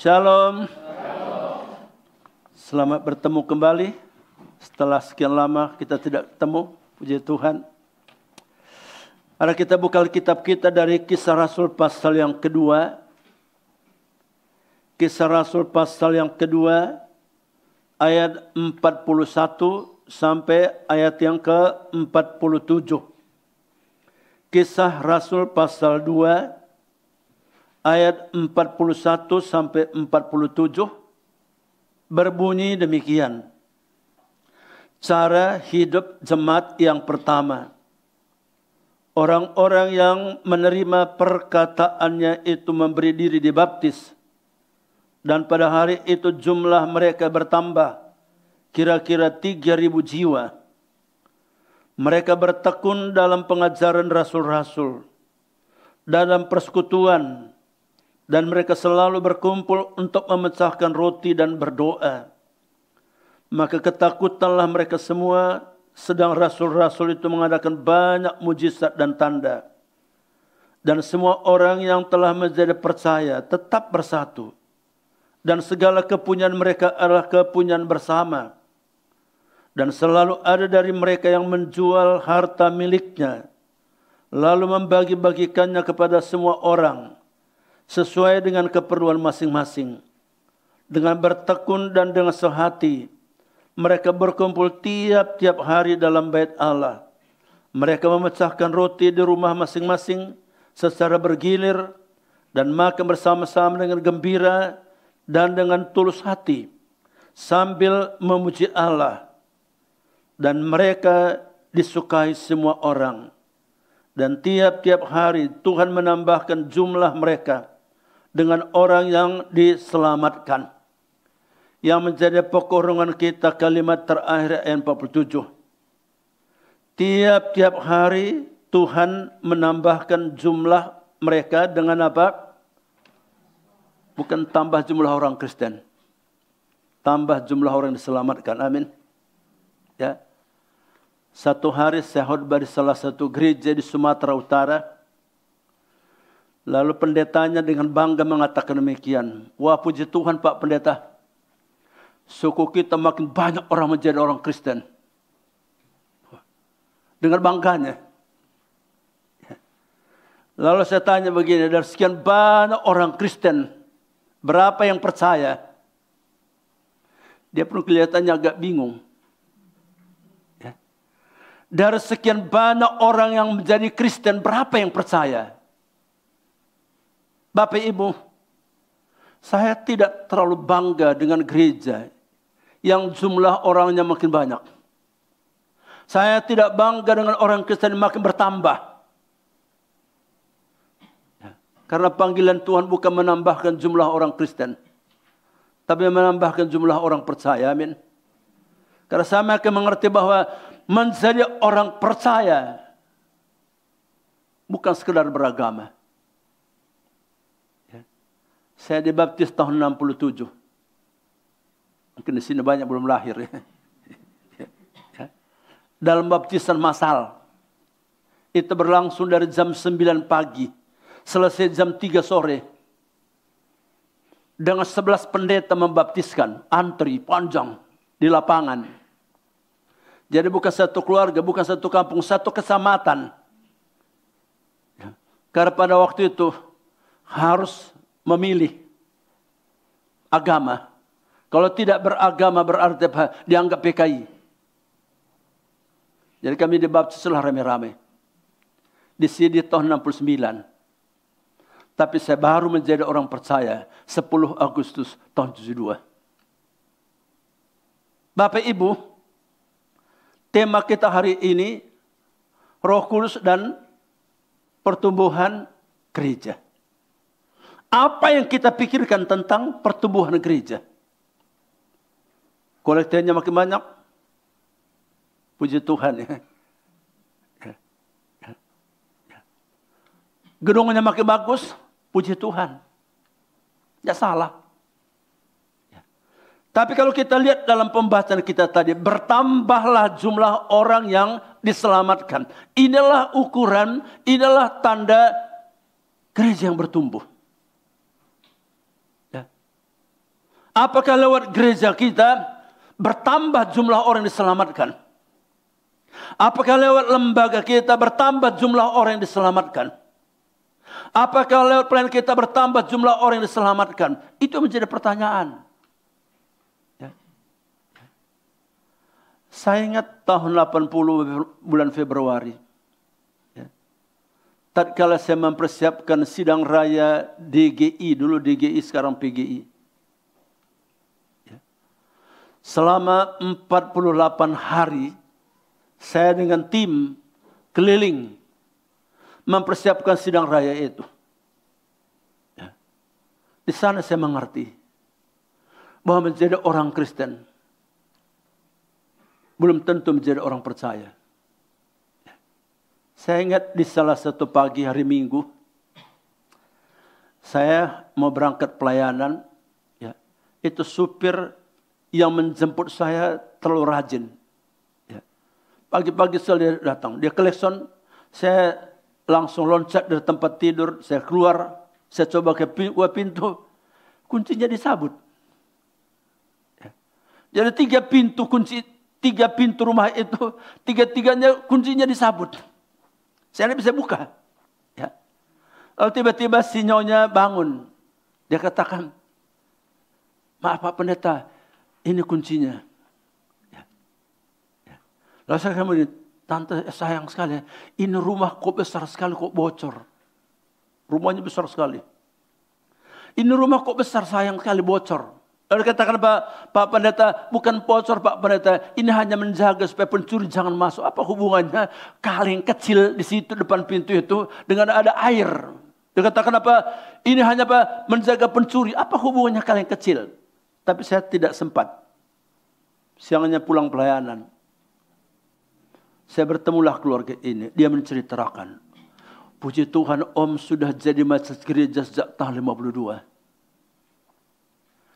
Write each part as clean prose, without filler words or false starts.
Shalom. Selamat bertemu kembali. Setelah sekian lama kita tidak ketemu, puji Tuhan. Mari kita buka kitab kita dari Kisah Rasul pasal yang kedua. Kisah Rasul pasal yang kedua, ayat 41 sampai ayat yang ke-47. Kisah Rasul pasal 2, ayat 41 sampai 47, berbunyi demikian. Cara hidup jemaat yang pertama. Orang-orang yang menerima perkataannya itu memberi diri dibaptis. Dan pada hari itu jumlah mereka bertambah. Kira-kira 3.000 jiwa. Mereka bertekun dalam pengajaran rasul-rasul. Dalam persekutuan. Dan mereka selalu berkumpul untuk memecahkan roti dan berdoa. Maka ketakutanlah mereka semua. Sedang rasul-rasul itu mengadakan banyak mujizat dan tanda. Dan semua orang yang telah menjadi percaya tetap bersatu. Dan segala kepunyaan mereka adalah kepunyaan bersama. Dan selalu ada dari mereka yang menjual harta miliknya. Lalu membagi-bagikannya kepada semua orang. Sesuai dengan keperluan masing-masing. Dengan bertekun dan dengan sehati. Mereka berkumpul tiap-tiap hari dalam bait Allah. Mereka memecahkan roti di rumah masing-masing secara bergilir. Dan makan bersama-sama dengan gembira dan dengan tulus hati. Sambil memuji Allah. Dan mereka disukai semua orang. Dan tiap-tiap hari Tuhan menambahkan jumlah mereka dengan orang yang diselamatkan. Yang menjadi pokok renungan kita kalimat terakhir ayat 47. Tiap-tiap hari Tuhan menambahkan jumlah mereka dengan apa? Bukan tambah jumlah orang Kristen. Tambah jumlah orang yang diselamatkan. Amin. Ya. Satu hari saya khotbah di salah satu gereja di Sumatera Utara. Lalu pendetanya dengan bangga mengatakan demikian. Wah, puji Tuhan Pak Pendeta. Suku kita makin banyak orang menjadi orang Kristen. Dengan bangganya. Lalu saya tanya begini, dari sekian banyak orang Kristen, berapa yang percaya? Dia pun kelihatannya agak bingung. Dari sekian banyak orang yang menjadi Kristen, berapa yang percaya? Bapak Ibu, saya tidak terlalu bangga dengan gereja yang jumlah orangnya makin banyak. Saya tidak bangga dengan orang Kristen yang makin bertambah. Karena panggilan Tuhan bukan menambahkan jumlah orang Kristen, tapi menambahkan jumlah orang percaya. Amin. Karena saya makin mengerti bahwa menjadi orang percaya bukan sekedar beragama. Saya dibaptis tahun 67. Mungkin di sini banyak belum lahir. Dalam baptisan massal. Itu berlangsung dari jam 9 pagi. Selesai jam 3 sore. Dengan 11 pendeta membaptiskan. Antri panjang di lapangan. Jadi bukan satu keluarga, bukan satu kampung, satu kecamatan. Karena pada waktu itu harus memilih agama. Kalau tidak beragama berarti dianggap PKI. Jadi kami dibaptislah rame-rame. Di sini tahun 69. Tapi saya baru menjadi orang percaya 10 Agustus tahun 72. Bapak Ibu, tema kita hari ini Roh Kudus dan pertumbuhan gereja. Apa yang kita pikirkan tentang pertumbuhan gereja? Kolektornya makin banyak. Puji Tuhan ya. Gedungnya makin bagus. Puji Tuhan. Ya salah. Tapi kalau kita lihat dalam pembahasan kita tadi, bertambahlah jumlah orang yang diselamatkan. Inilah ukuran, inilah tanda gereja yang bertumbuh. Apakah lewat gereja kita bertambah jumlah orang yang diselamatkan? Apakah lewat lembaga kita bertambah jumlah orang yang diselamatkan? Apakah lewat pelayanan kita bertambah jumlah orang yang diselamatkan? Itu menjadi pertanyaan. Ya. Saya ingat tahun 80 bulan Februari. Ya. Tatkala saya mempersiapkan sidang raya DGI, dulu DGI sekarang PGI. Ya. Selama 48 hari, saya dengan tim keliling mempersiapkan sidang raya itu. Ya. Di sana saya mengerti bahwa menjadi orang Kristen belum tentu menjadi orang percaya. Ya. Saya ingat di salah satu pagi hari Minggu, saya mau berangkat pelayanan. Ya. Itu supir yang menjemput saya terlalu rajin. Ya. Pagi-pagi dia datang, dia klakson, saya langsung loncat dari tempat tidur, saya keluar, saya coba ke pintu, kuncinya disabut. Ya. Jadi 3 pintu rumah itu, 3-3-nya kuncinya disabut. Saya tidak bisa buka. Ya. Lalu tiba-tiba si nyonya bangun, dia katakan, maaf Pak Pendeta, ini kuncinya. Ya. Ya. Lalu saya kemudian, tante sayang sekali, ini rumah kok besar sekali kok bocor. Rumahnya besar sekali. Ini rumah kok besar sayang sekali bocor. Lalu katakan Pak Pendeta, bukan bocor Pak Pendeta, ini hanya menjaga supaya pencuri jangan masuk. Apa hubungannya kaleng kecil di situ depan pintu itu dengan ada air? Dia katakan ini hanya menjaga pencuri. Apa hubungannya kaleng kecil? Tapi saya tidak sempat. Siangnya pulang pelayanan. Saya bertemulah keluarga ini. Dia menceritakan. Puji Tuhan, Om sudah jadi masjid gereja sejak tahun 52.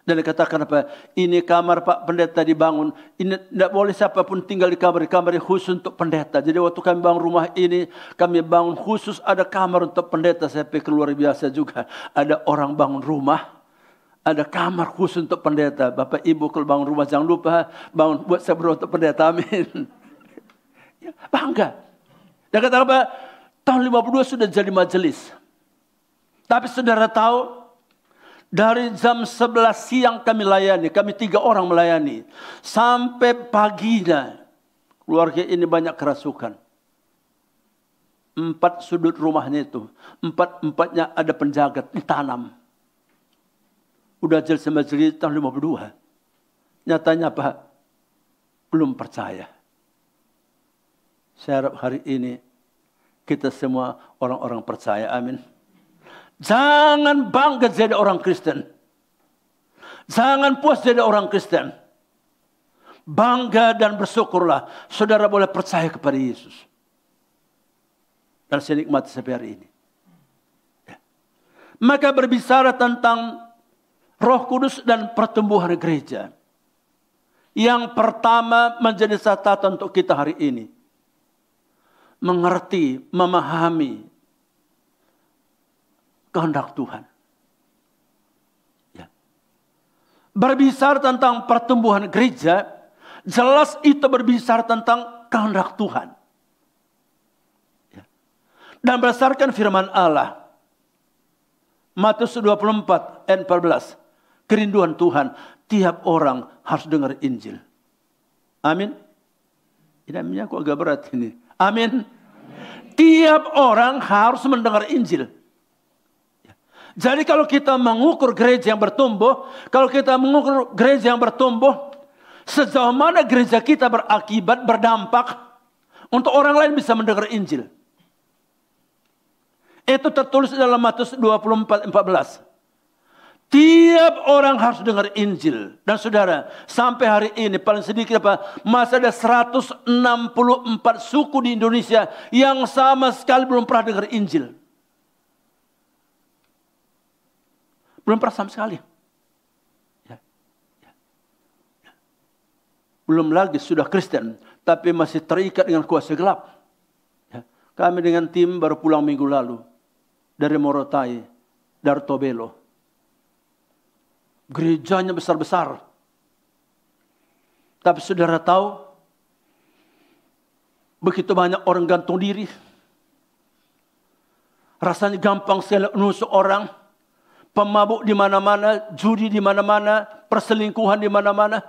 Dan dia katakan ini kamar Pak Pendeta dibangun. Ini tidak boleh siapapun tinggal di kamar. Kamar khusus untuk pendeta. Jadi waktu kami bangun rumah ini, kami bangun khusus ada kamar untuk pendeta. Saya pikir luar biasa juga. Ada orang bangun rumah. Ada kamar khusus untuk pendeta. Bapak Ibu kalau bangun rumah jangan lupa bangun buat saya berdoa untuk pendeta. Amin. Bangga. Dan kata tahun 52 sudah jadi majelis. Tapi saudara tahu, dari jam 11 siang kami layani, kami 3 orang melayani. Sampai paginya, keluarga ini banyak kerasukan. 4 sudut rumahnya itu, 4-4-nya ada penjaga, ditanam. Udah jadi majelis tahun 52. Nyatanya belum percaya. Saya harap hari ini kita semua orang-orang percaya. Amin. Jangan bangga jadi orang Kristen. Jangan puas jadi orang Kristen. Bangga dan bersyukurlah. Saudara boleh percaya kepada Yesus. Dan saya nikmati sampai hari ini. Ya. Maka berbicara tentang Roh Kudus dan pertumbuhan gereja. Yang pertama menjadi catatan untuk kita hari ini. Mengerti, memahami kehendak Tuhan. Ya. Berbicara tentang pertumbuhan gereja, jelas itu berbicara tentang kehendak Tuhan. Ya. Dan berdasarkan firman Allah, Matius 24 ayat 14, kerinduan Tuhan, tiap orang harus dengar Injil. Amin. Ini kok agak berat ini. Amin. Tiap orang harus mendengar Injil. Jadi kalau kita mengukur gereja yang bertumbuh, kalau kita mengukur gereja yang bertumbuh, sejauh mana gereja kita berakibat, berdampak untuk orang lain bisa mendengar Injil. Itu tertulis dalam Matius 24:14. Tiap orang harus dengar Injil. Dan saudara, sampai hari ini paling sedikit masih ada 164 suku di Indonesia yang sama sekali belum pernah dengar Injil. Belum pernah sama sekali. Ya. Ya. Ya. Belum lagi sudah Kristen, tapi masih terikat dengan kuasa gelap. Ya. Kami dengan tim baru pulang minggu lalu dari Morotai, dari Tobelo. Gerejanya besar-besar. Tapi saudara tahu, begitu banyak orang gantung diri. Rasanya gampang sekali menusuk orang. Pemabuk di mana-mana, judi di mana-mana, perselingkuhan di mana-mana.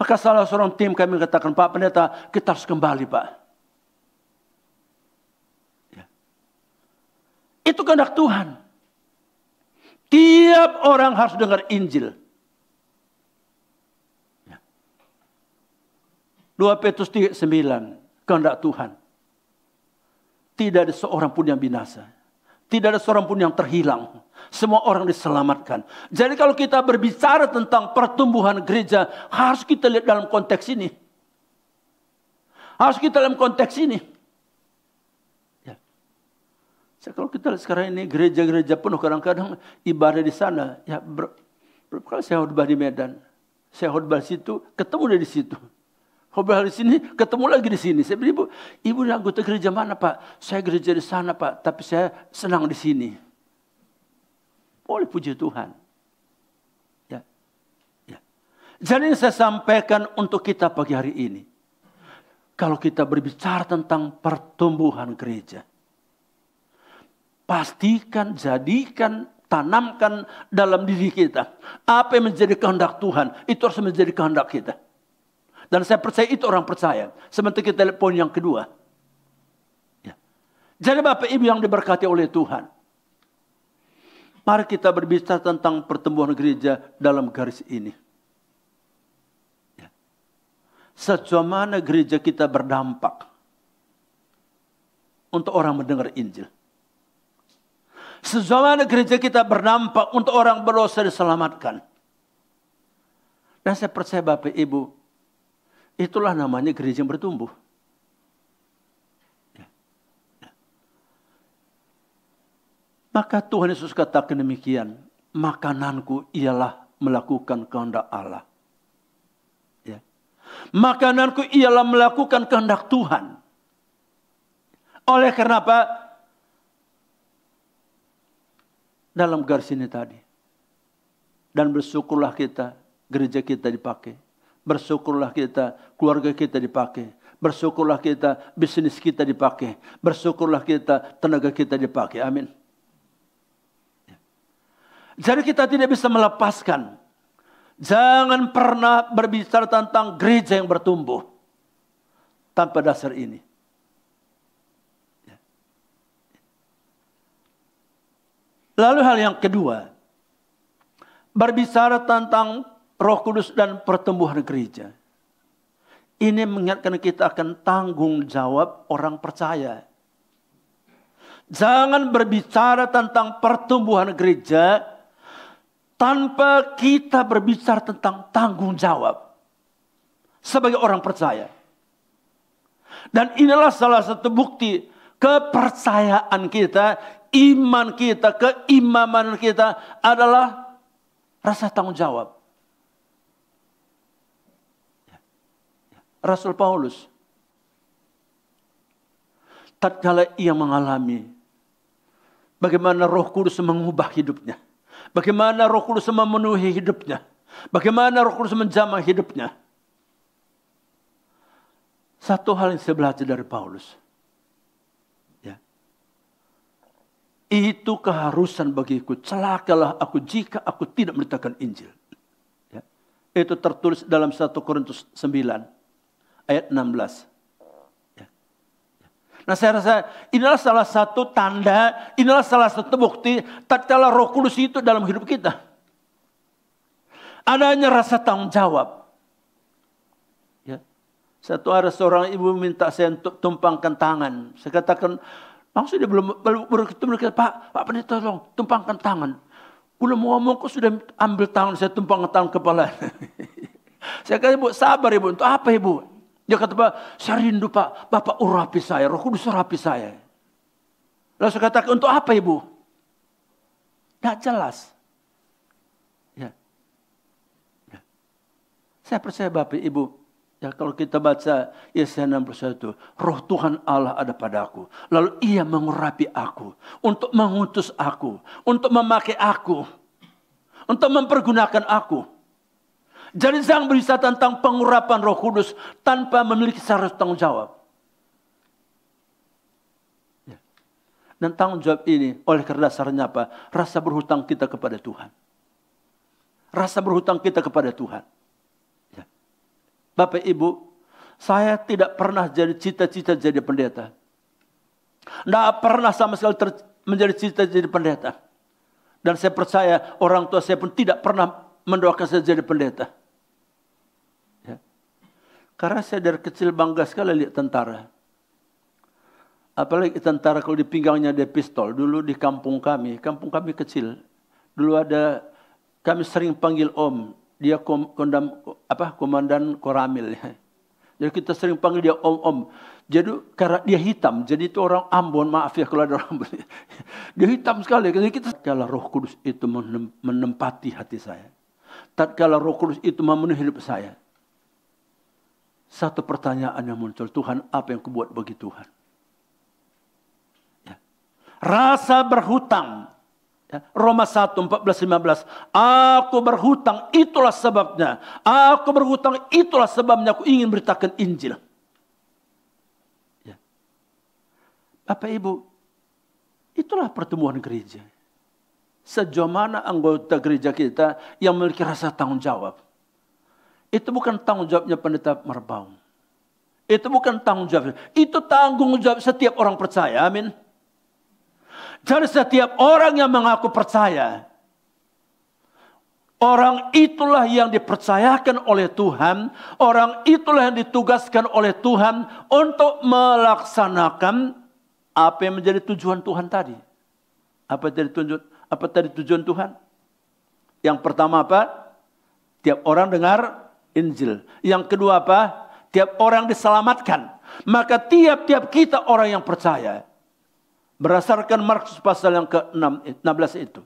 Maka salah seorang tim kami katakan, Pak Pendeta, kita harus kembali, Pak. Ya. Itu kehendak Tuhan. Tiap orang harus dengar Injil. Ya. 2 Petrus 3:9, kehendak Tuhan. Tidak ada seorang pun yang binasa. Tidak ada seorang pun yang terhilang. Semua orang diselamatkan. Jadi kalau kita berbicara tentang pertumbuhan gereja, harus kita lihat dalam konteks ini. Harus kita dalam konteks ini. Ya. Kalau kita lihat sekarang ini gereja-gereja penuh, kadang-kadang ibadah di sana. Ya, berapa kali saya khotbah di Medan. Saya khotbah di situ, ketemu dari situ. Khotbah di sini, ketemu lagi di sini. Saya bilang, ibu anggota gereja mana, Pak? Saya gereja di sana, Pak. Tapi saya senang di sini. Boleh, puji Tuhan. Ya. Ya. Jadi saya sampaikan untuk kita pagi hari ini. Kalau kita berbicara tentang pertumbuhan gereja. Pastikan, jadikan, tanamkan dalam diri kita. Apa yang menjadi kehendak Tuhan, itu harus menjadi kehendak kita. Dan saya percaya itu orang percaya. Sementara kita lihat poin yang kedua. Ya. Jadi Bapak Ibu yang diberkati oleh Tuhan. Mari kita berbicara tentang pertumbuhan gereja dalam garis ini. Ya. Sejauh mana gereja kita berdampak untuk orang mendengar Injil. Sejauh mana gereja kita berdampak untuk orang berdosa diselamatkan. Dan saya percaya Bapak Ibu, itulah namanya gereja yang bertumbuh. Maka Tuhan Yesus katakan demikian, makananku ialah melakukan kehendak Allah. Ya. Makananku ialah melakukan kehendak Tuhan. Oleh karena apa? Dalam garis ini tadi. Dan bersyukurlah kita, gereja kita dipakai. Bersyukurlah kita, keluarga kita dipakai. Bersyukurlah kita, bisnis kita dipakai. Bersyukurlah kita, tenaga kita dipakai. Amin. Jadi kita tidak bisa melepaskan. Jangan pernah berbicara tentang gereja yang bertumbuh tanpa dasar ini. Lalu hal yang kedua, berbicara tentang Roh Kudus dan pertumbuhan gereja. Ini mengingatkan kita akan tanggung jawab orang percaya. Jangan berbicara tentang pertumbuhan gereja tanpa kita berbicara tentang tanggung jawab sebagai orang percaya. Dan inilah salah satu bukti kepercayaan kita, iman kita, keimanan kita adalah rasa tanggung jawab. Rasul Paulus, tatkala ia mengalami bagaimana Roh Kudus mengubah hidupnya. Bagaimana Roh Kudus memenuhi hidupnya. Bagaimana Roh Kudus menjamah hidupnya. Satu hal yang saya belajar dari Paulus. Ya. Itu keharusan bagiku. Celakalah aku jika aku tidak memberitakan Injil. Ya. Itu tertulis dalam 1 Korintus 9 ayat 16. Nah saya rasa inilah salah satu tanda, inilah salah satu bukti tatkala Roh Kudus itu dalam hidup kita. Adanya rasa tanggung jawab. Ya. Satu hari seorang ibu minta saya untuk tumpangkan tangan. Saya katakan, langsung dia belum ketemu, Pak Pendeta tolong tumpangkan tangan. Udah mau ngomong kok sudah ambil tangan saya tumpangkan tangan kepala. Saya kata, Ibu sabar Ibu, untuk apa Ibu? Dia kata, Pak, saya rindu Pak, Bapak urapi saya, Roh Kudus urapi saya. Lalu saya katakan, untuk apa Ibu? Tidak jelas. Ya. Ya. Saya percaya Bapak Ibu, Ya, kalau kita baca Yesaya 61, roh Tuhan Allah ada padaku. Lalu ia mengurapi aku, untuk mengutus aku, untuk memakai aku, untuk mempergunakan aku. Jadi jangan berbicara tentang pengurapan Roh Kudus tanpa memiliki syarat tanggung jawab. Ya. Dan tanggung jawab ini oleh karena dasarnya apa? Rasa berhutang kita kepada Tuhan. Rasa berhutang kita kepada Tuhan. Ya. Bapak Ibu, saya tidak pernah jadi cita-cita jadi pendeta. Tidak pernah sama sekali menjadi cita jadi pendeta. Dan saya percaya orang tua saya pun tidak pernah mendoakan saya jadi pendeta. Ya. Karena saya dari kecil bangga sekali lihat tentara. Apalagi tentara kalau di pinggangnya ada pistol. Dulu di kampung kami kecil. Dulu ada, kami sering panggil Om. Dia komandan Koramil. Ya. Jadi kita sering panggil dia Om. Jadi karena dia hitam. Jadi itu orang Ambon, maaf ya kalau ada orang Ambon. Dia hitam sekali. Jadi kita, tatkala Roh Kudus itu menempati hati saya. Tatkala Roh Kudus itu memenuhi hidup saya. Satu pertanyaan yang muncul. Tuhan, apa yang kubuat bagi Tuhan? Ya. Rasa berhutang. Ya, Roma 1, 14, 15. Aku berhutang, itulah sebabnya. Aku berhutang, itulah sebabnya aku ingin beritakan Injil. Ya. Bapak Ibu, itulah pertumbuhan gereja. Sejauh mana anggota gereja kita yang memiliki rasa tanggung jawab. Itu bukan tanggung jawabnya pendeta Marbaum. Itu bukan tanggung jawab. Itu tanggung jawab setiap orang percaya. Amin. Jadi setiap orang yang mengaku percaya, orang itulah yang dipercayakan oleh Tuhan, orang itulah yang ditugaskan oleh Tuhan untuk melaksanakan apa yang menjadi tujuan Tuhan tadi. Apa tadi tujuan Tuhan? Yang pertama apa? Tiap orang dengar Injil. Yang kedua apa? Tiap orang diselamatkan. Maka tiap-tiap kita orang yang percaya. Berdasarkan Markus pasal yang ke-16 itu.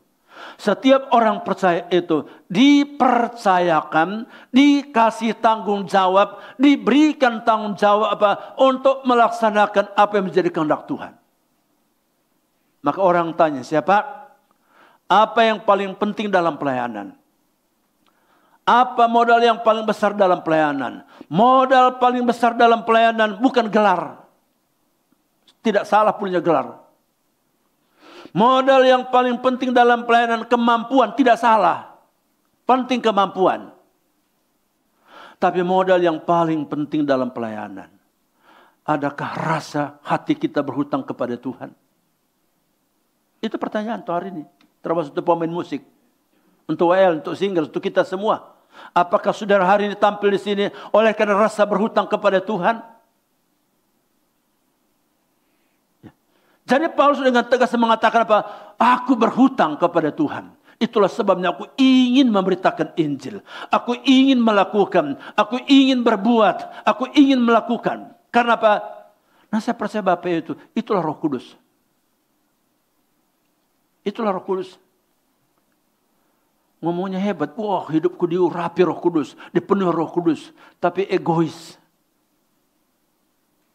Setiap orang percaya itu dipercayakan, dikasih tanggung jawab, diberikan tanggung jawab apa? Untuk melaksanakan apa yang menjadi kehendak Tuhan. Maka orang tanya, siapa? Apa yang paling penting dalam pelayanan? Apa modal yang paling besar dalam pelayanan? Modal paling besar dalam pelayanan bukan gelar. Tidak salah punya gelar. Modal yang paling penting dalam pelayanan kemampuan, tidak salah. Penting kemampuan. Tapi modal yang paling penting dalam pelayanan, adakah rasa hati kita berhutang kepada Tuhan? Itu pertanyaan untuk hari ini. Termasuk untuk pemain musik. Untuk WL, untuk singer, untuk kita semua. Apakah saudara hari ini tampil di sini oleh karena rasa berhutang kepada Tuhan? Jadi Paulus dengan tegas mengatakan apa? Aku berhutang kepada Tuhan. Itulah sebabnya aku ingin memberitakan Injil. Aku ingin melakukan. Aku ingin berbuat. Aku ingin melakukan. Karena apa? Nah saya percaya Bapak itu. Itulah Roh Kudus. Itulah Roh Kudus. Ngomongnya hebat. Wah, hidupku diurapi Roh Kudus. Dipenuhi Roh Kudus. Tapi egois.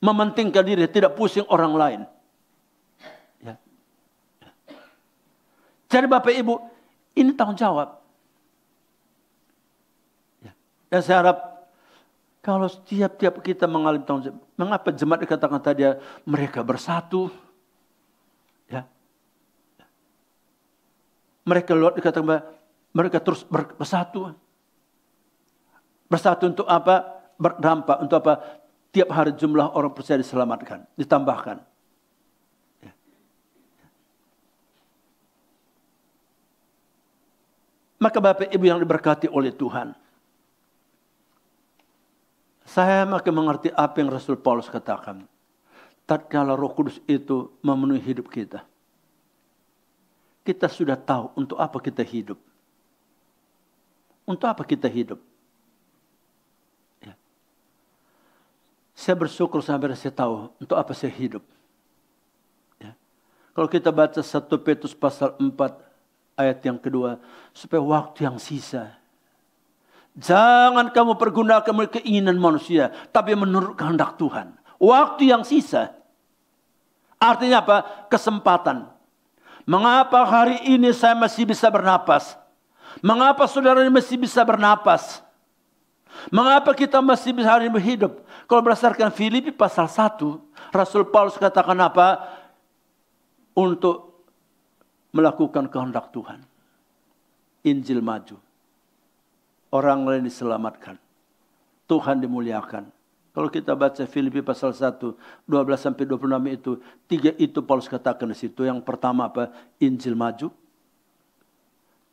Mementingkan diri. Tidak pusing orang lain. Jadi Bapak Ibu, ini tanggung jawab. Dan saya harap, kalau setiap kita mengalami tanggung jawab, mengapa jemaat dikatakan tadi mereka bersatu? Ya. Mereka luar dikatakan mereka terus bersatu. Bersatu untuk apa? Berdampak untuk apa? Tiap hari jumlah orang percaya diselamatkan, ditambahkan. Maka Bapak Ibu yang diberkati oleh Tuhan. Saya makin mengerti apa yang Rasul Paulus katakan. Tatkala Roh Kudus itu memenuhi hidup kita. Kita sudah tahu untuk apa kita hidup. Untuk apa kita hidup. Ya. Saya bersyukur sampai saya tahu untuk apa saya hidup. Ya. Kalau kita baca 1 Petrus pasal 4. Ayat yang kedua, supaya waktu yang sisa Jangan kamu pergunakan keinginan manusia, tapi menurut kehendak Tuhan. Waktu yang sisa. Artinya apa? Kesempatan. Mengapa hari ini saya masih bisa bernapas? Mengapa saudara masih bisa bernapas? Mengapa kita masih bisa hari ini berhidup? Kalau berdasarkan Filipi pasal 1, Rasul Paulus katakan apa? Untuk melakukan kehendak Tuhan. Injil maju. Orang lain diselamatkan. Tuhan dimuliakan. Kalau kita baca Filipi pasal 1, 12-26 itu, 3 itu Paulus katakan di situ. Yang pertama apa? Injil maju.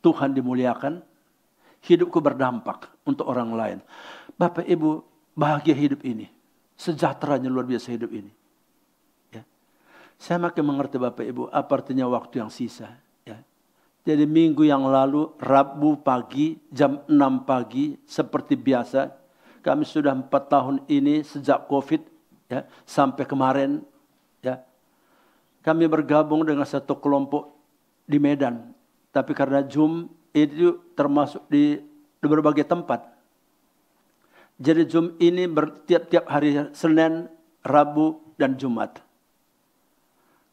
Tuhan dimuliakan. Hidupku berdampak untuk orang lain. Bapak Ibu, bahagia hidup ini. Sejahteranya luar biasa hidup ini. Ya. Saya makin mengerti Bapak Ibu, apa artinya waktu yang sisa. Ya. Jadi minggu yang lalu, Rabu pagi, jam 6 pagi, seperti biasa. Kami sudah 4 tahun ini sejak COVID, ya, sampai kemarin. Ya. Kami bergabung dengan satu kelompok di Medan. Tapi karena Zoom itu termasuk di berbagai tempat. Jadi Zoom ini tiap-tiap hari Senin, Rabu, dan Jumat.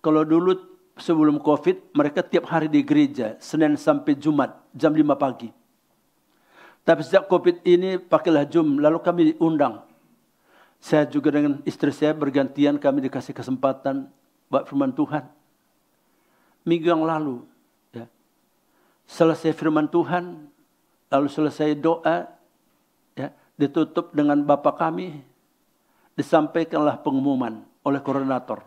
Kalau dulu sebelum COVID, mereka tiap hari di gereja, Senin sampai Jumat, jam 5 pagi. Tapi sejak COVID ini pakailah Zoom, lalu kami diundang. Saya juga dengan istri saya bergantian, kami dikasih kesempatan buat firman Tuhan. Minggu yang lalu, ya, selesai firman Tuhan, lalu selesai doa, ya, ditutup dengan Bapa kami, disampaikanlah pengumuman oleh koordinator.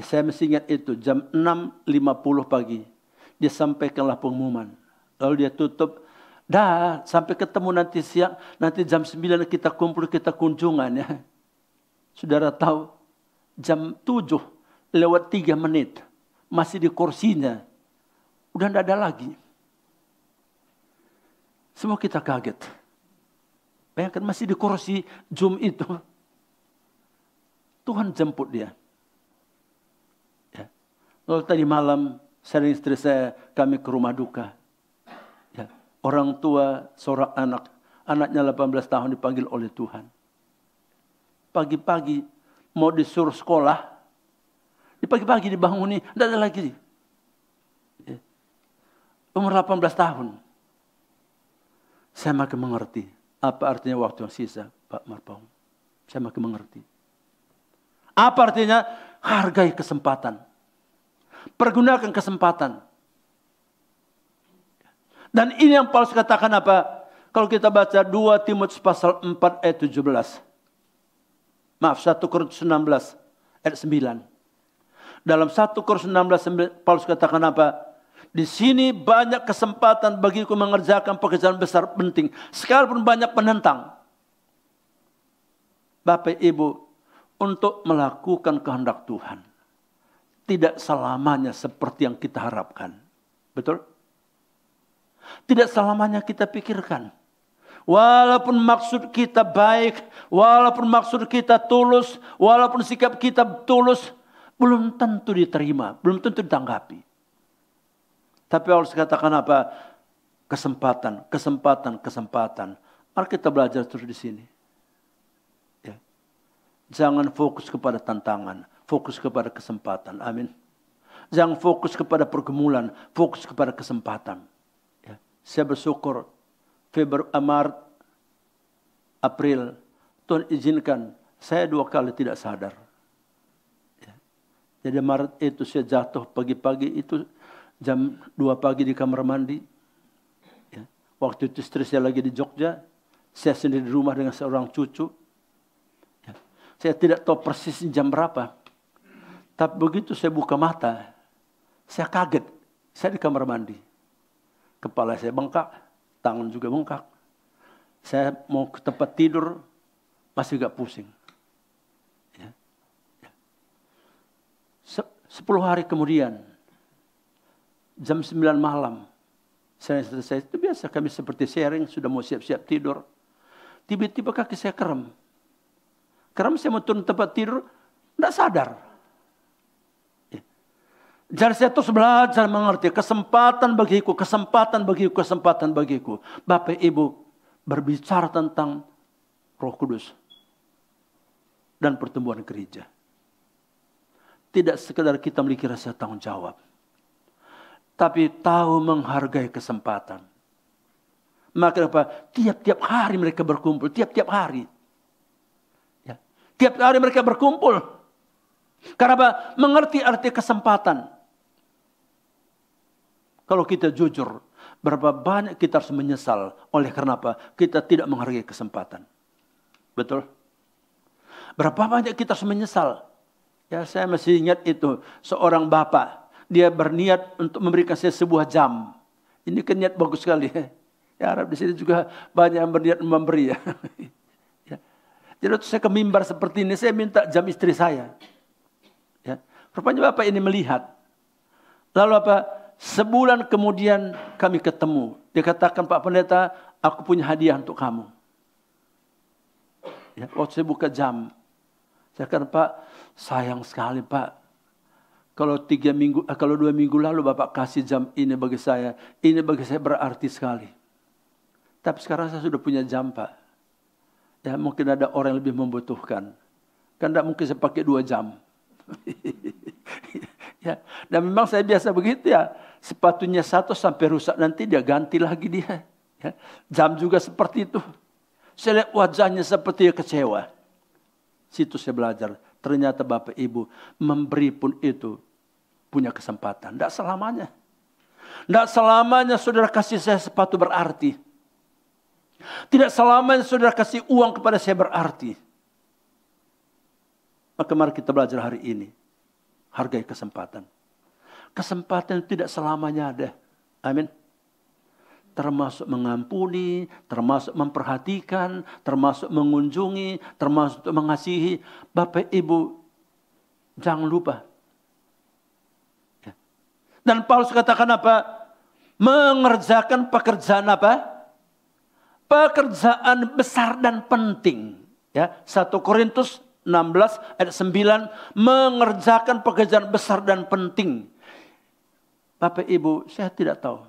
Saya masih ingat itu, jam 6.50 pagi, dia sampaikanlah pengumuman. Lalu dia tutup, dah sampai ketemu nanti siang, nanti jam 9 kita kumpul, kita kunjungan ya. Saudara tahu, jam 7 lewat 3 menit, masih di kursinya, udah tidak ada lagi. Semua kita kaget. Bayangkan masih di kursi Zoom itu. Tuhan jemput dia. Ya. Lalu tadi malam, saya dan istri saya, kami ke rumah duka. Orang tua seorang anak, anaknya 18 tahun dipanggil oleh Tuhan. Pagi-pagi mau disuruh sekolah, di pagi-pagi dibanguni, tidak ada lagi. Umur 18 tahun. Saya makin mengerti apa artinya waktu yang sisa, Pak Marpaung. Saya makin mengerti. Apa artinya? Hargai kesempatan. Pergunakan kesempatan. Dan ini yang Paulus katakan apa? Kalau kita baca 2 Timotius pasal 4 ayat 17. Maaf, 1 Korintus 16 ayat 9. Dalam 1 Korintus 16 Paulus katakan apa? Di sini banyak kesempatan bagiku mengerjakan pekerjaan besar penting. Sekalipun banyak penentang. Bapak Ibu, untuk melakukan kehendak Tuhan. Tidak selamanya seperti yang kita harapkan. Betul? Tidak selamanya kita pikirkan. Walaupun maksud kita baik, walaupun maksud kita tulus, walaupun sikap kita tulus, belum tentu diterima, belum tentu ditanggapi. Tapi harus katakan apa? Kesempatan, kesempatan, kesempatan. Mari kita belajar terus di sini. Ya. Jangan fokus kepada tantangan, fokus kepada kesempatan. Amin. Jangan fokus kepada pergumulan, fokus kepada kesempatan. Saya bersyukur Februari, Maret, April, Tuhan izinkan saya 2 kali tidak sadar. Ya. Jadi Maret itu saya jatuh pagi-pagi itu jam 2 pagi di kamar mandi. Ya. Waktu itu istri saya lagi di Jogja, saya sendiri di rumah dengan seorang cucu. Ya. Saya tidak tahu persis jam berapa. Tapi begitu saya buka mata, saya kaget. Saya di kamar mandi. Kepala saya bengkak, tangan juga bengkak. Saya mau ke tempat tidur, masih agak pusing. Ya. Ya. 10 hari kemudian, jam 9 malam, saya selesai. Itu biasa kami seperti sharing, sudah mau siap-siap tidur. Tiba-tiba kaki saya kram. Kram, saya mau turun tempat tidur, tidak sadar. Ya. Jadi saya terus belajar mengerti. Kesempatan bagiku, kesempatan bagiku, kesempatan bagiku. Bapak Ibu berbicara tentang Roh Kudus dan pertumbuhan gereja. Tidak sekedar kita memiliki rasa tanggung jawab, tapi tahu menghargai kesempatan. Maka apa? Tiap-tiap hari mereka berkumpul, tiap-tiap hari. Ya. Tiap hari mereka berkumpul. Karena apa? Mengerti arti kesempatan. Kalau kita jujur, berapa banyak kita harus menyesal. Oleh karena apa? Kita tidak menghargai kesempatan. Betul? Berapa banyak kita harus menyesal. Ya, saya masih ingat itu. Seorang bapak. Dia berniat untuk memberikan saya sebuah jam. Ini kan niat bagus sekali. Ya, harap di sini juga banyak yang berniat memberi. Ya. Ya. Jadi waktu saya ke mimbar seperti ini, saya minta jam istri saya. Ya. Rupanya bapak ini melihat. Lalu apa? Sebulan kemudian kami ketemu. Dia katakan, Pak Pendeta, aku punya hadiah untuk kamu. Ya, waktu saya buka jam. Saya katakan, Pak, sayang sekali Pak. Kalau 2 minggu lalu Bapak kasih jam ini bagi saya. Ini bagi saya berarti sekali. Tapi sekarang saya sudah punya jam Pak. Ya, mungkin ada orang yang lebih membutuhkan. Kan tidak mungkin saya pakai 2 jam. Ya, dan memang saya biasa begitu ya. Sepatunya 1 sampai rusak nanti dia ganti lagi dia. Ya, jam juga seperti itu. Saya lihat wajahnya seperti dia kecewa. Situ saya belajar. Ternyata Bapak Ibu memberi pun itu punya kesempatan. Tidak selamanya. Tidak selamanya saudara kasih saya sepatu berarti. Tidak selamanya saudara kasih uang kepada saya berarti. Maka mari kita belajar hari ini. Hargai kesempatan. Kesempatan tidak selamanya ada. Amin. Termasuk mengampuni, termasuk memperhatikan, termasuk mengunjungi, termasuk mengasihi. Bapak Ibu, jangan lupa. Ya. Dan Paulus katakan apa? Mengerjakan pekerjaan apa? Pekerjaan besar dan penting. Ya, 1 Korintus 16 ayat 9. Mengerjakan pekerjaan besar dan penting. Bapak Ibu, saya tidak tahu.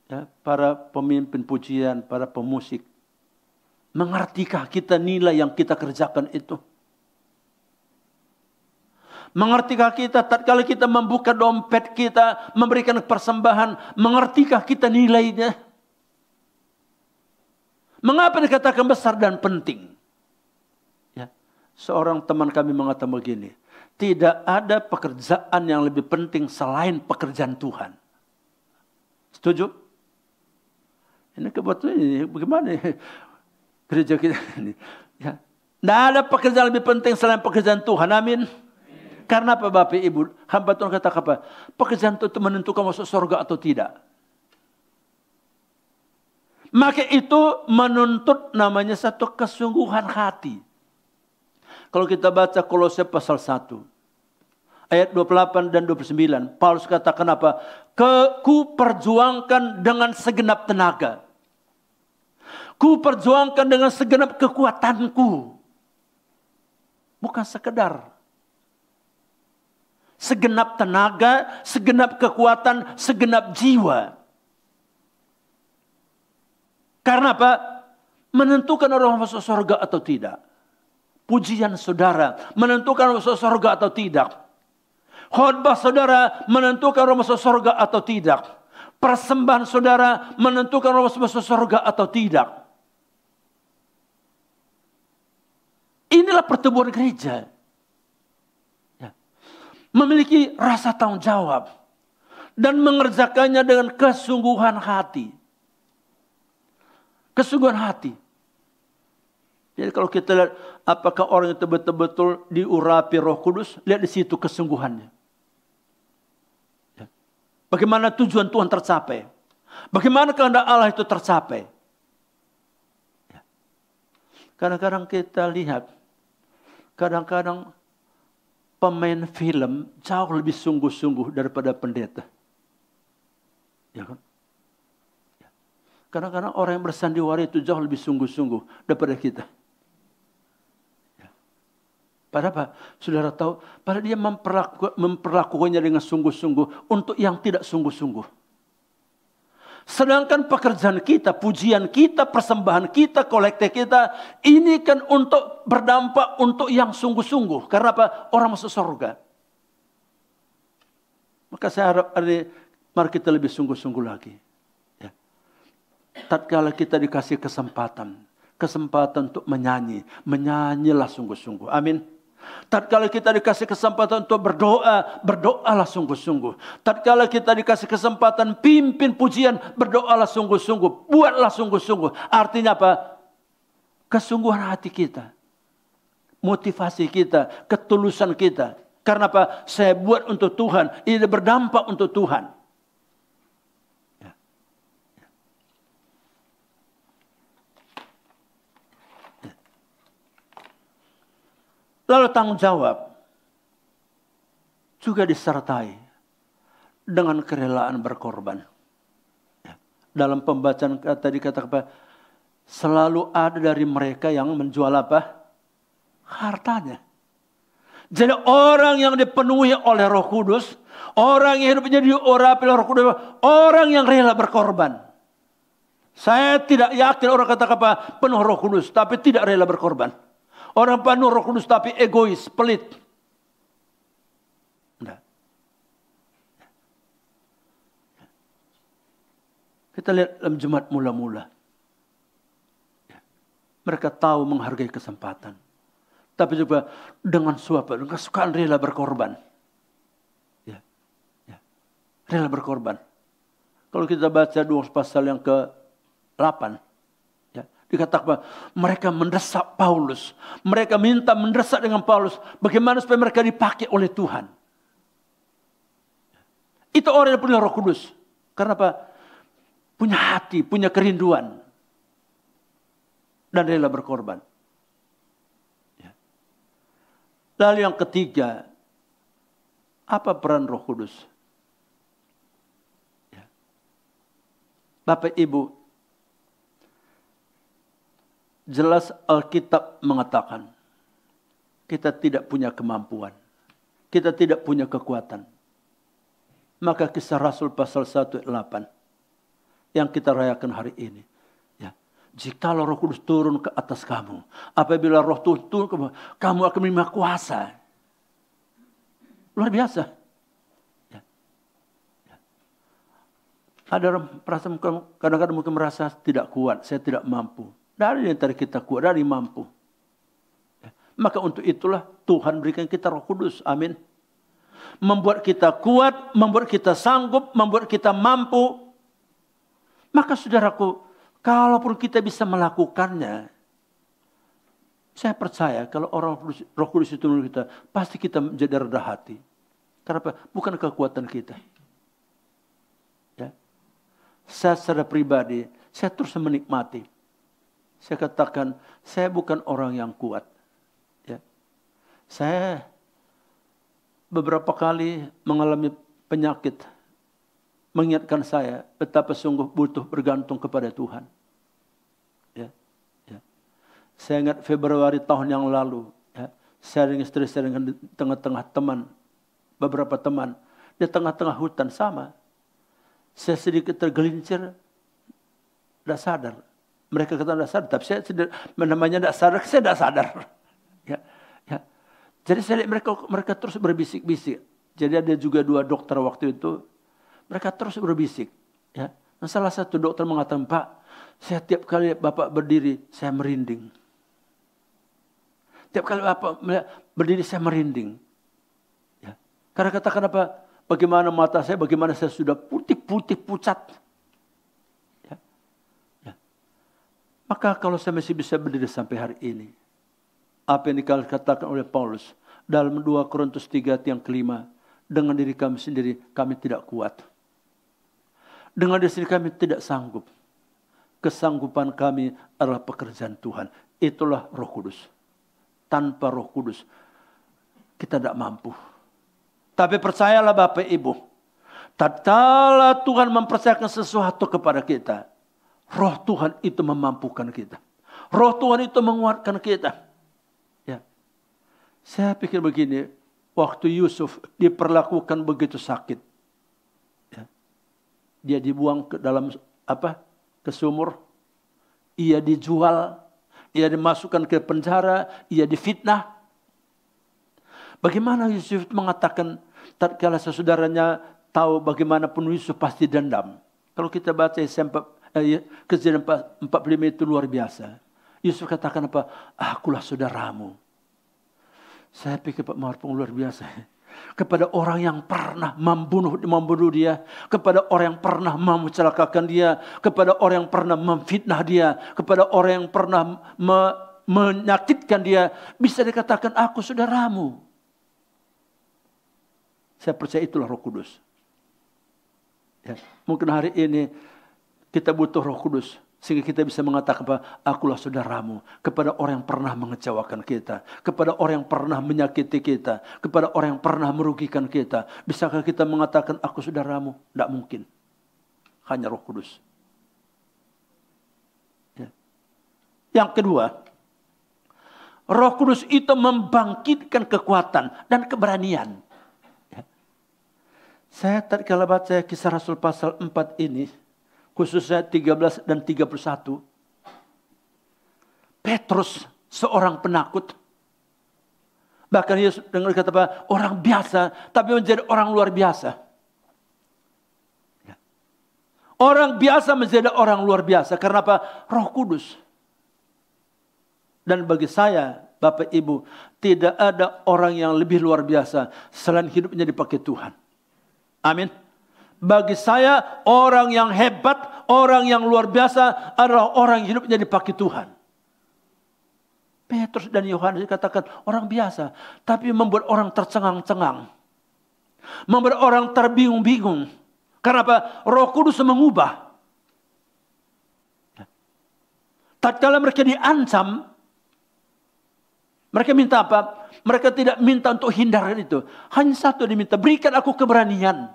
Ya, para pemimpin pujian, para pemusik. Mengertikah kita nilai yang kita kerjakan itu? Mengertikah kita tatkala kita membuka dompet kita, memberikan persembahan, mengertikah kita nilainya? Mengapa dikatakan besar dan penting? Ya, seorang teman kami mengatakan begini, tidak ada pekerjaan yang lebih penting selain pekerjaan Tuhan. Setuju? Ini kebetulan ini bagaimana gereja kita ini? Ya. Tidak ada pekerjaan lebih penting selain pekerjaan Tuhan. Amin. Karena apa Bapak Ibu? Hamba Tuhan kata apa? Pekerjaan itu menentukan masuk surga atau tidak. Maka itu menuntut namanya satu kesungguhan hati. Kalau kita baca Kolose pasal 1. Ayat 28 dan 29. Paulus katakan apa? Ku perjuangkan dengan segenap tenaga. Ku perjuangkan dengan segenap kekuatanku. Bukan sekedar. Segenap tenaga, segenap kekuatan, segenap jiwa. Karena apa? Menentukan orang masuk surga atau tidak. Pujian saudara menentukan orang masuk surga atau tidak. Khotbah saudara menentukan orang masuk surga atau tidak. Persembahan saudara menentukan orang masuk surga atau tidak. Inilah pertumbuhan gereja. Ya. Memiliki rasa tanggung jawab. Dan mengerjakannya dengan kesungguhan hati. Kesungguhan hati. Jadi kalau kita lihat apakah orang itu betul-betul diurapi Roh Kudus, lihat di situ kesungguhannya. Ya. Bagaimana tujuan Tuhan tercapai? Bagaimana kehendak Allah itu tercapai? Ya. Kadang-kadang kita lihat, kadang-kadang pemain film jauh lebih sungguh-sungguh daripada pendeta. Ya kan? Kadang-kadang orang yang bersandiwara itu jauh lebih sungguh-sungguh daripada kita. Padahal apa? Saudara tahu, padahal dia memperlakukannya dengan sungguh-sungguh untuk yang tidak sungguh-sungguh. Sedangkan pekerjaan kita, pujian kita, persembahan kita, kolekte kita, ini kan untuk berdampak untuk yang sungguh-sungguh. Karena apa? Orang masuk surga. Maka saya harap mari kita lebih sungguh-sungguh lagi. Ya. Tatkala kita dikasih kesempatan untuk menyanyi, menyanyilah sungguh-sungguh. Amin. Tatkala kita dikasih kesempatan untuk berdoa, berdoalah sungguh-sungguh. Tatkala kita dikasih kesempatan pimpin pujian, berdoalah sungguh-sungguh. Buatlah sungguh-sungguh. Artinya apa? Kesungguhan hati kita. Motivasi kita, ketulusan kita. Karena apa? Saya buat untuk Tuhan. Ini berdampak untuk Tuhan. Lalu tanggung jawab juga disertai dengan kerelaan berkorban. Dalam pembacaan tadi kata apa? Selalu ada dari mereka yang menjual apa? Hartanya. Jadi orang yang dipenuhi oleh Roh Kudus, orang yang hidupnya diurapi oleh Roh Kudus, orang yang rela berkorban. Saya tidak yakin orang kata apa penuh Roh Kudus, tapi tidak rela berkorban. Orang penuh Roh Kudus tapi egois, pelit. Enggak. Kita lihat dalam jemaat mula-mula. Mereka tahu menghargai kesempatan. Tapi juga dengan suatu kesukaan rela berkorban. Ya. Ya. Rela berkorban. Kalau kita baca 2 pasal yang ke-8. Dikatakan mereka mendesak Paulus. Mereka minta mendesak dengan Paulus. Bagaimana supaya mereka dipakai oleh Tuhan. Itu orang yang punya Roh Kudus. Karena apa? Punya hati, punya kerinduan. Dan rela berkorban. Lalu yang ketiga. Apa peran Roh Kudus? Bapak Ibu. Jelas Alkitab mengatakan, kita tidak punya kemampuan. Kita tidak punya kekuatan. Maka Kisah Rasul pasal 1 ayat 8 yang kita rayakan hari ini. Ya. Jikalau Roh Kudus turun ke atas kamu, apabila Roh turun kamu akan menerima kuasa. Luar biasa. Ya. Ya. Ada orang kadang-kadang mungkin merasa tidak kuat, saya tidak mampu. Dari antara kita kuat, dari mampu. Ya. Maka untuk itulah Tuhan berikan kita Roh Kudus. Amin. Membuat kita kuat, membuat kita sanggup, membuat kita mampu. Maka saudaraku, kalaupun kita bisa melakukannya, saya percaya kalau orang Roh Kudus itu menurut kita, pasti kita menjadi rendah hati. Kenapa? Bukan kekuatan kita. Ya. Saya secara pribadi, saya terus menikmati. Saya katakan, saya bukan orang yang kuat. Ya. Saya beberapa kali mengalami penyakit. Mengingatkan saya betapa sungguh butuh bergantung kepada Tuhan. Ya. Ya. Saya ingat Februari tahun yang lalu. Ya. Saya dengan istri saya dengan di tengah-tengah teman. Beberapa teman. Di tengah-tengah hutan sama. Saya sedikit tergelincir. Tidak sadar. Mereka kata tidak sadar, tapi saya namanya tidak sadar, saya tidak sadar. Ya, ya. Jadi saya lihat mereka terus berbisik-bisik. Jadi ada juga 2 dokter waktu itu, mereka terus berbisik. Ya. Dan salah satu dokter mengatakan, Pak, saya tiap kali Bapak berdiri, saya merinding. Tiap kali Bapak berdiri, saya merinding. Ya. Karena katakan apa? Bagaimana mata saya, bagaimana saya sudah putih-putih pucat. Maka kalau saya masih bisa berdiri sampai hari ini. Apa yang dikatakan oleh Paulus. Dalam 2 Korintus 3 yang ke-5. Dengan diri kami sendiri kami tidak kuat. Dengan diri sendiri kami tidak sanggup. Kesanggupan kami adalah pekerjaan Tuhan. Itulah Roh Kudus. Tanpa Roh Kudus kita tidak mampu. Tapi percayalah Bapak Ibu. Tatkala Tuhan mempercayakan sesuatu kepada kita. Roh Tuhan itu memampukan kita. Roh Tuhan itu menguatkan kita. Ya. Saya pikir begini, waktu Yusuf diperlakukan begitu sakit, ya, dia dibuang ke dalam ke sumur, ia dijual, ia dimasukkan ke penjara, ia difitnah. Bagaimana Yusuf mengatakan, tatkala saudaranya tahu bagaimanapun Yusuf pasti dendam. Kalau kita baca Kejadian 45 itu luar biasa. Yusuf katakan apa? Akulah saudaramu. Saya pikir Pak Marpung luar biasa. Kepada orang yang pernah membunuh dia, kepada orang yang pernah mencelakakan dia, kepada orang yang pernah memfitnah dia, kepada orang yang pernah menyakitkan dia, bisa dikatakan aku saudaramu. Saya percaya itulah Roh Kudus. Ya, mungkin hari ini kita butuh Roh Kudus sehingga kita bisa mengatakan apa? Akulah saudaramu, kepada orang yang pernah mengecewakan kita, kepada orang yang pernah menyakiti kita, kepada orang yang pernah merugikan kita. Bisakah kita mengatakan aku saudaramu? Tidak mungkin. Hanya Roh Kudus. Ya. Yang kedua, Roh Kudus itu membangkitkan kekuatan dan keberanian. Ya. Saya tatkala baca Kisah Rasul pasal 4 ini, khususnya 13 dan 31. Petrus seorang penakut. Bahkan Yesus dengar kata apa? Orang biasa tapi menjadi orang luar biasa. Orang biasa menjadi orang luar biasa. Karena apa? Roh Kudus. Dan bagi saya, Bapak Ibu, tidak ada orang yang lebih luar biasa selain hidupnya dipakai Tuhan. Amin. Bagi saya, orang yang hebat, orang yang luar biasa adalah orang yang hidupnya dipakai Tuhan. Petrus dan Yohanes dikatakan orang biasa, tapi membuat orang tercengang-cengang. Membuat orang terbingung-bingung. Karena apa? Roh Kudus mengubah. Tatkala mereka diancam, mereka minta apa? Mereka tidak minta untuk hindarkan itu. Hanya satu diminta, berikan aku keberanian.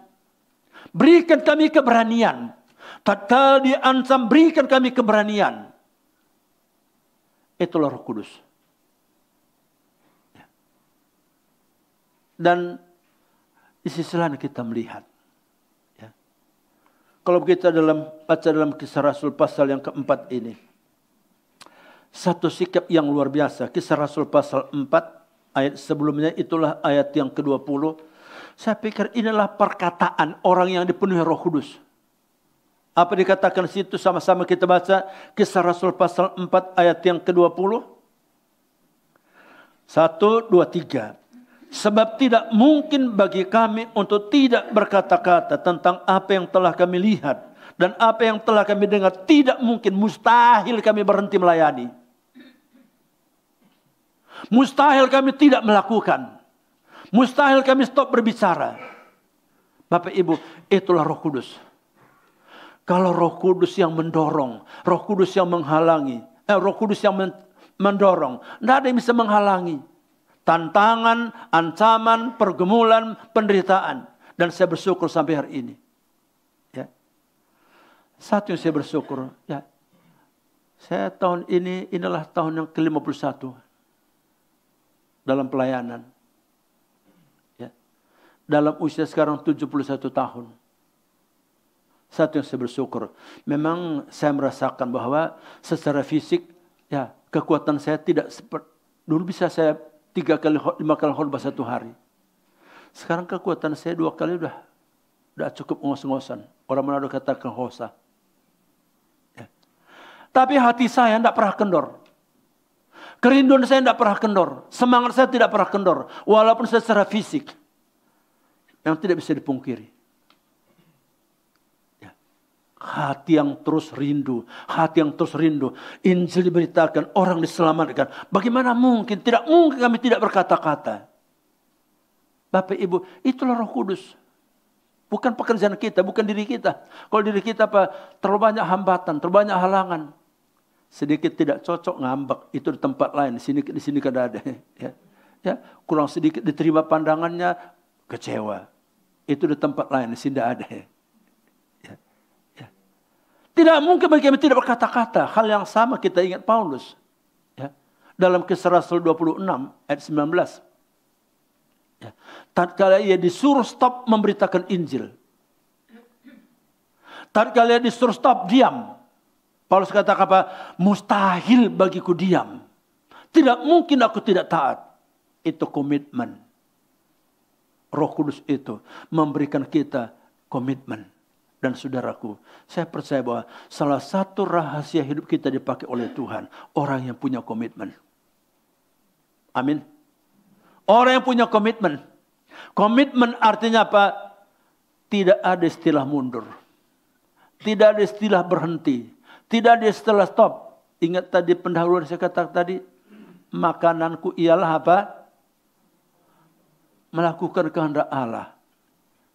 Berikan kami keberanian. Tatkala diancam, berikan kami keberanian. Itulah Roh Kudus. Dan di sisi lain kita melihat. Ya. Kalau kita baca dalam Kisah Rasul pasal yang keempat ini. Satu sikap yang luar biasa. Kisah Rasul pasal 4 ayat sebelumnya itulah ayat yang ke-20. Saya pikir inilah perkataan orang yang dipenuhi Roh Kudus. Apa dikatakan situ sama-sama kita baca Kisah Rasul pasal 4 ayat yang ke-20. 1, 2, 3. Sebab tidak mungkin bagi kami untuk tidak berkata-kata tentang apa yang telah kami lihat dan apa yang telah kami dengar. Tidak mungkin, mustahil kami berhenti melayani. Mustahil kami tidak melakukan. Mustahil kami stop berbicara. Bapak Ibu, itulah Roh Kudus. Kalau Roh Kudus yang mendorong, Roh Kudus yang menghalangi, Roh Kudus yang mendorong, tidak ada yang bisa menghalangi. Tantangan, ancaman, pergumulan, penderitaan. Dan saya bersyukur sampai hari ini. Ya. Satu yang saya bersyukur, ya. Saya tahun ini, inilah tahun yang ke-51 dalam pelayanan. Dalam usia sekarang 71 tahun. Satu yang saya bersyukur. Memang saya merasakan bahwa secara fisik, ya, kekuatan saya tidak seperti dulu bisa saya 3 kali, 5 kali khutbah satu hari. Sekarang kekuatan saya 2 kali udah cukup ngos-ngosan. Orang Manado katakan hosa. Ya. Tapi hati saya tidak pernah kendor. Kerinduan saya tidak pernah kendor. Semangat saya tidak pernah kendor. Walaupun secara fisik. Yang tidak bisa dipungkiri. Ya. Hati yang terus rindu. Hati yang terus rindu. Injil diberitakan, orang diselamatkan. Bagaimana mungkin? Tidak mungkin kami tidak berkata-kata. Bapak Ibu, itulah Roh Kudus. Bukan pekerjaan kita, bukan diri kita. Kalau diri kita terlalu banyak hambatan, terlalu banyak halangan. Sedikit tidak cocok ngambek. Itu di tempat lain, di sini kada ada. Ya. Ya. Kurang sedikit diterima pandangannya, kecewa. Itu di tempat lain, di sini tidak ada. Ya. Ya. Tidak mungkin bagi kami tidak berkata-kata. Hal yang sama kita ingat Paulus. Ya. Dalam Kisah Rasul 26 ayat 19. Tatkala ia disuruh stop memberitakan Injil. Tatkala ia disuruh stop, diam. Paulus katakan apa? Mustahil bagiku diam. Tidak mungkin aku tidak taat. Itu komitmen. Roh Kudus itu memberikan kita komitmen. Dan saudaraku, saya percaya bahwa salah satu rahasia hidup kita dipakai oleh Tuhan. Orang yang punya komitmen. Amin. Orang yang punya komitmen. Komitmen artinya apa? Tidak ada istilah mundur. Tidak ada istilah berhenti. Tidak ada istilah stop. Ingat tadi pendahuluan saya katakan tadi. Makananku ialah apa? Melakukan kehendak Allah.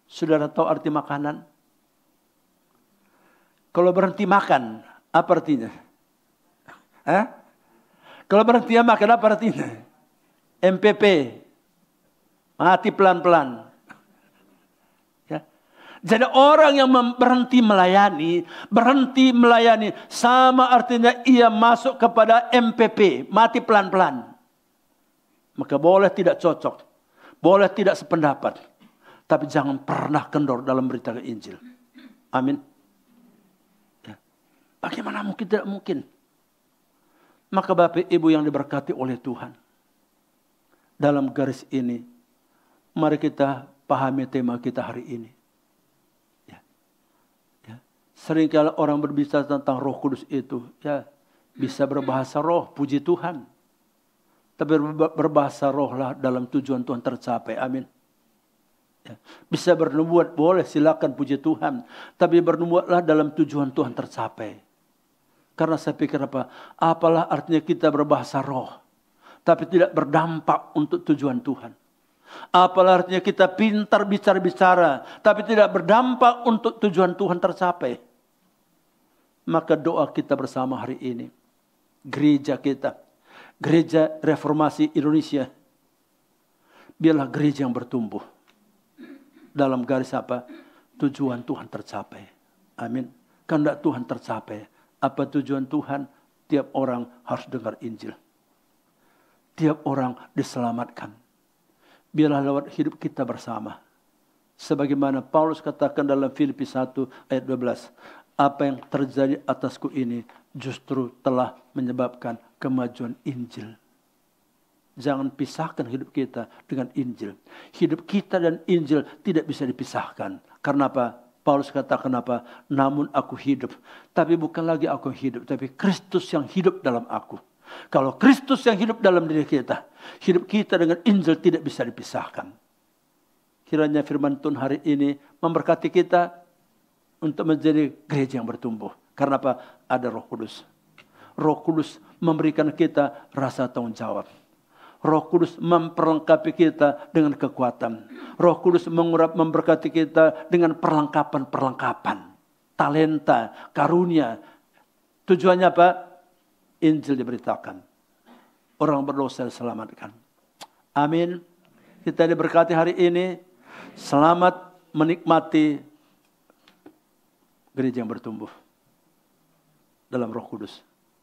Saudara tahu arti makanan? Kalau berhenti makan, apa artinya? Kalau berhenti makan, apa artinya? MPP. Mati pelan-pelan. Ya. Jadi orang yang berhenti melayani sama artinya ia masuk kepada MPP, mati pelan-pelan. Maka boleh tidak cocok, boleh tidak sependapat, tapi jangan pernah kendor dalam beritakan Injil. Amin. Ya. Bagaimana mungkin tidak mungkin? Maka Bapak Ibu yang diberkati oleh Tuhan, dalam garis ini, mari kita pahami tema kita hari ini. Ya. Ya. Seringkali orang berbicara tentang Roh Kudus itu, ya bisa berbahasa roh, puji Tuhan. Tapi berbahasa roh lah dalam tujuan Tuhan tercapai. Amin. Ya. Bisa bernubuat, boleh, silakan, puji Tuhan. Tapi bernubuatlah dalam tujuan Tuhan tercapai. Karena saya pikir apa? Apalah artinya kita berbahasa roh, tapi tidak berdampak untuk tujuan Tuhan. Apalah artinya kita pintar bicara-bicara, tapi tidak berdampak untuk tujuan Tuhan tercapai. Maka doa kita bersama hari ini, gereja kita, Gereja Reformasi Indonesia, biarlah gereja yang bertumbuh. Dalam garis apa? Tujuan Tuhan tercapai. Amin. Kehendak Tuhan tercapai. Apa tujuan Tuhan? Tiap orang harus dengar Injil. Tiap orang diselamatkan. Biarlah lewat hidup kita bersama. Sebagaimana Paulus katakan dalam Filipi 1 ayat 12. Apa yang terjadi atasku ini justru telah menyebabkan kemajuan Injil. Jangan pisahkan hidup kita dengan Injil. Hidup kita dan Injil tidak bisa dipisahkan. Karena apa? Paulus katakan apa? Namun aku hidup. Tapi bukan lagi aku yang hidup. Tapi Kristus yang hidup dalam aku. Kalau Kristus yang hidup dalam diri kita, hidup kita dengan Injil tidak bisa dipisahkan. Kiranya firman Tuhan hari ini memberkati kita untuk menjadi gereja yang bertumbuh. Karena apa? Ada Roh Kudus. Roh Kudus memberikan kita rasa tanggung jawab. Roh Kudus memperlengkapi kita dengan kekuatan. Roh Kudus memberkati kita dengan perlengkapan-perlengkapan. Talenta, karunia. Tujuannya apa? Injil diberitakan. Orang berdosa diselamatkan. Amin. Kita diberkati hari ini. Selamat menikmati gereja yang bertumbuh dalam Roh Kudus.